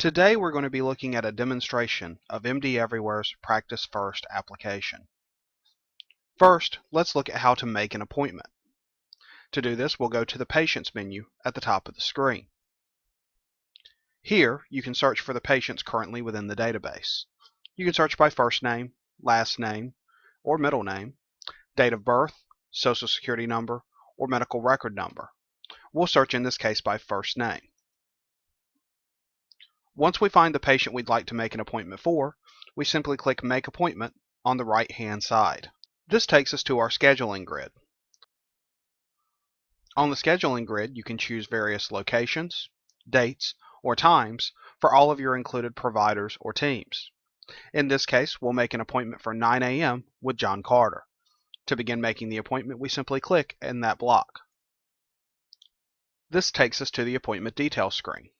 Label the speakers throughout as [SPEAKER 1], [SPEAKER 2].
[SPEAKER 1] Today we're going to be looking at a demonstration of MDeverywhere's Practice First application. First, let's look at how to make an appointment. To do this, we'll go to the Patients menu at the top of the screen. Here, you can search for the patients currently within the database. You can search by first name, last name, or middle name, date of birth, social security number, or medical record number. We'll search in this case by first name. Once we find the patient we'd like to make an appointment for, we simply click Make Appointment on the right-hand side. This takes us to our scheduling grid. On the scheduling grid, you can choose various locations, dates, or times for all of your included providers or teams. In this case, we'll make an appointment for 9 a.m. with John Carter. To begin making the appointment, we simply click in that block. This takes us to the appointment details screen.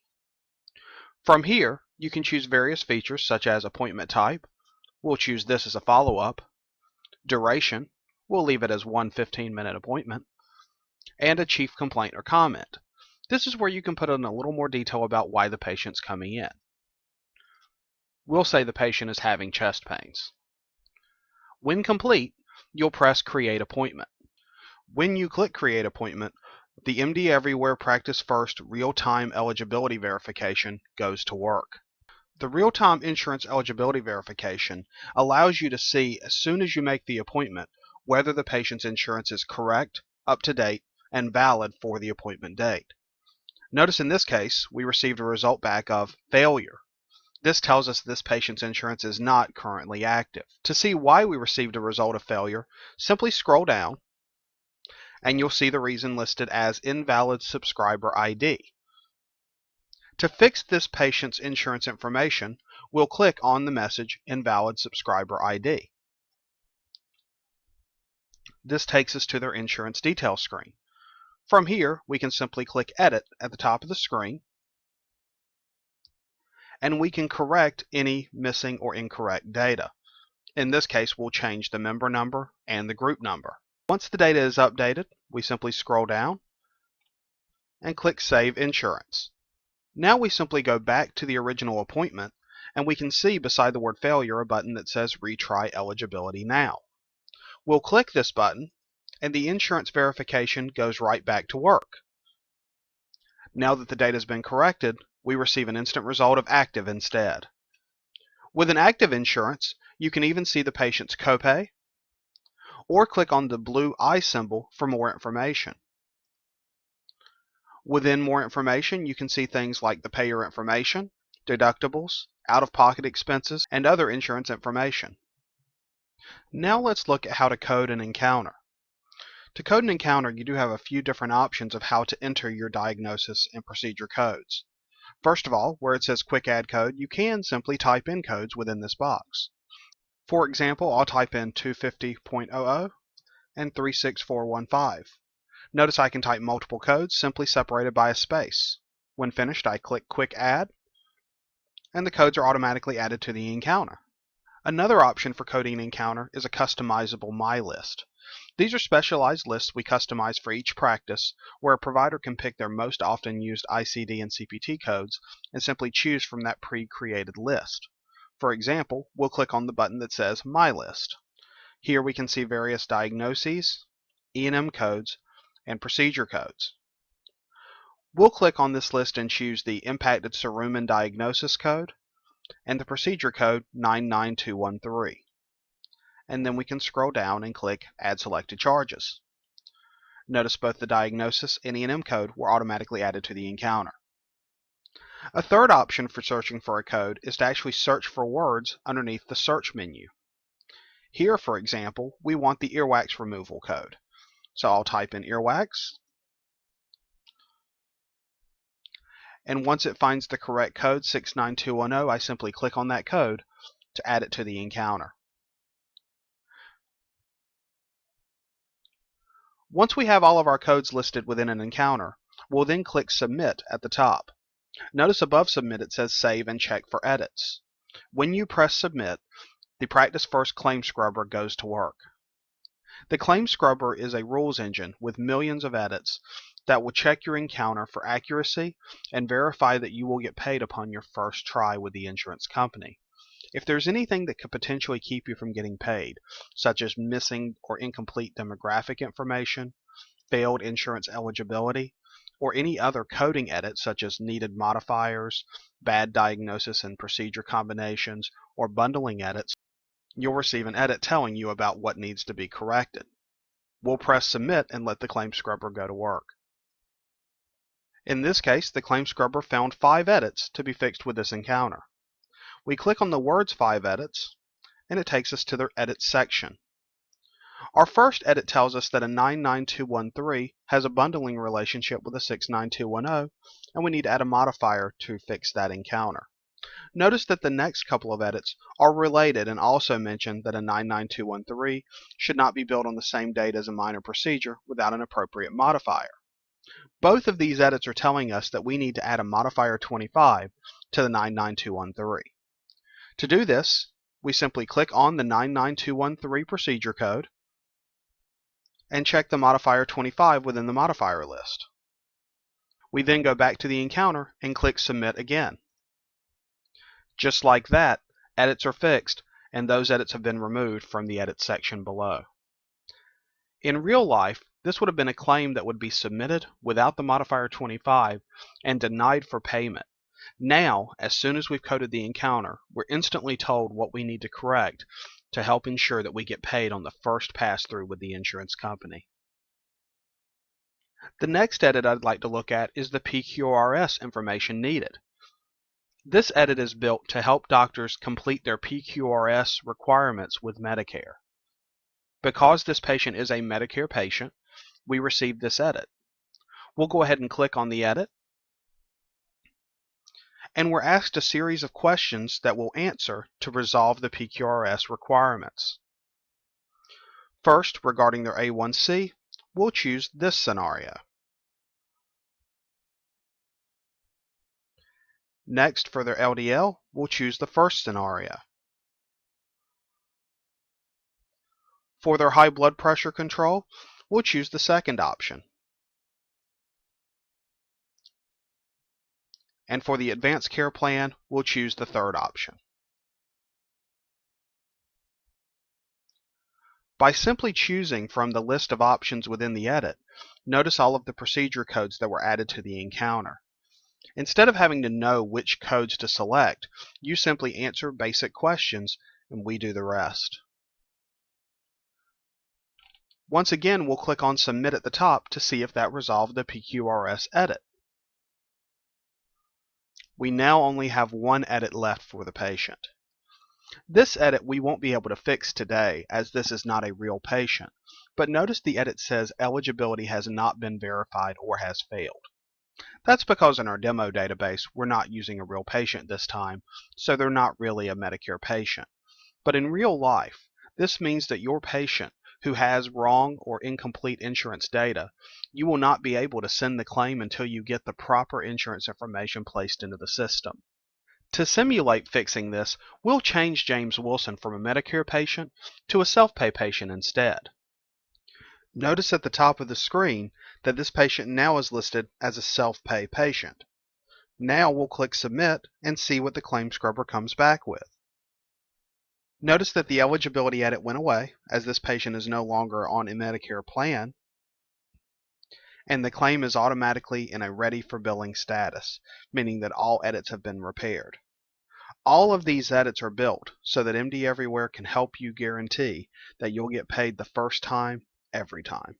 [SPEAKER 1] From here, you can choose various features such as appointment type. We'll choose this as a follow-up. Duration, we'll leave it as one 15-minute appointment. And a chief complaint or comment. This is where you can put in a little more detail about why the patient's coming in. We'll say the patient is having chest pains. When complete, you'll press Create Appointment. When you click Create Appointment, the MDeverywhere Practice First real-time eligibility verification goes to work. The real-time insurance eligibility verification allows you to see as soon as you make the appointment whether the patient's insurance is correct, up to date, and valid for the appointment date. Notice in this case, we received a result back of failure. This tells us this patient's insurance is not currently active. To see why we received a result of failure, simply scroll down and you'll see the reason listed as invalid subscriber ID. To fix this patient's insurance information, we'll click on the message invalid subscriber ID. This takes us to their insurance details screen. From here, we can simply click Edit at the top of the screen, and we can correct any missing or incorrect data. In this case, we'll change the member number and the group number. Once the data is updated, we simply scroll down and click Save Insurance. Now we simply go back to the original appointment, and we can see beside the word failure a button that says Retry Eligibility Now. We'll click this button, and the insurance verification goes right back to work. Now that the data has been corrected, we receive an instant result of active instead. With an active insurance, you can even see the patient's copay, or click on the blue eye symbol for more information. Within more information, you can see things like the payer information, deductibles, out-of-pocket expenses, and other insurance information. Now let's look at how to code an encounter. To code an encounter, you do have a few different options of how to enter your diagnosis and procedure codes. First of all, where it says Quick Add Code, you can simply type in codes within this box. For example, I'll type in 250.00 and 36415. Notice I can type multiple codes simply separated by a space. When finished, I click Quick Add, and the codes are automatically added to the encounter. Another option for coding an encounter is a customizable My List. These are specialized lists we customize for each practice, where a provider can pick their most often used ICD and CPT codes and simply choose from that pre-created list. For example, we'll click on the button that says My List. Here we can see various diagnoses, E&M codes, and procedure codes. We'll click on this list and choose the impacted cerumen diagnosis code and the procedure code 99213. And then we can scroll down and click Add Selected Charges. Notice both the diagnosis and E&M code were automatically added to the encounter. A third option for searching for a code is to actually search for words underneath the search menu. Here, for example, we want the earwax removal code. So I'll type in earwax, and once it finds the correct code, 69210, I simply click on that code to add it to the encounter. Once we have all of our codes listed within an encounter, we'll then click Submit at the top. Notice above Submit it says Save and Check for Edits. When you press Submit, the Practice First Claim Scrubber goes to work. The Claim Scrubber is a rules engine with millions of edits that will check your encounter for accuracy and verify that you will get paid upon your first try with the insurance company. If there's anything that could potentially keep you from getting paid, such as missing or incomplete demographic information, failed insurance eligibility, or any other coding edits such as needed modifiers, bad diagnosis and procedure combinations, or bundling edits, you'll receive an edit telling you about what needs to be corrected. We'll press Submit and let the Claim Scrubber go to work. In this case, the Claim Scrubber found 5 edits to be fixed with this encounter. We click on the words 5 edits, and it takes us to the Edits section. Our first edit tells us that a 99213 has a bundling relationship with a 69210, and we need to add a modifier to fix that encounter. Notice that the next couple of edits are related and also mention that a 99213 should not be billed on the same date as a minor procedure without an appropriate modifier. Both of these edits are telling us that we need to add a modifier 25 to the 99213. To do this, we simply click on the 99213 procedure code and check the modifier 25 within the modifier list. We then go back to the encounter and click Submit again. Just like that, edits are fixed, and those edits have been removed from the Edit section below. In real life, this would have been a claim that would be submitted without the modifier 25 and denied for payment. Now, as soon as we've coded the encounter, we're instantly told what we need to correct to help ensure that we get paid on the first pass-through with the insurance company. The next edit I'd like to look at is the PQRS information needed. This edit is built to help doctors complete their PQRS requirements with Medicare. Because this patient is a Medicare patient, we received this edit. We'll go ahead and click on the edit, and we're asked a series of questions that we'll answer to resolve the PQRS requirements. First, regarding their A1C, we'll choose this scenario. Next, for their LDL, we'll choose the first scenario. For their high blood pressure control, we'll choose the second option. And for the advanced care plan, we'll choose the third option. By simply choosing from the list of options within the edit, notice all of the procedure codes that were added to the encounter. Instead of having to know which codes to select, you simply answer basic questions and we do the rest. Once again, we'll click on Submit at the top to see if that resolved the PQRS edit. We now only have one edit left for the patient. This edit we won't be able to fix today as this is not a real patient, but notice the edit says eligibility has not been verified or has failed. That's because in our demo database we're not using a real patient this time, so they're not really a Medicare patient. But in real life, this means that your patient who has wrong or incomplete insurance data, you will not be able to send the claim until you get the proper insurance information placed into the system. To simulate fixing this, we'll change James Wilson from a Medicare patient to a self-pay patient instead. Notice at the top of the screen that this patient now is listed as a self-pay patient. Now we'll click Submit and see what the Claim Scrubber comes back with. Notice that the eligibility edit went away as this patient is no longer on a Medicare plan, and the claim is automatically in a ready for billing status, meaning that all edits have been repaired. All of these edits are built so that MDeverywhere can help you guarantee that you'll get paid the first time, every time.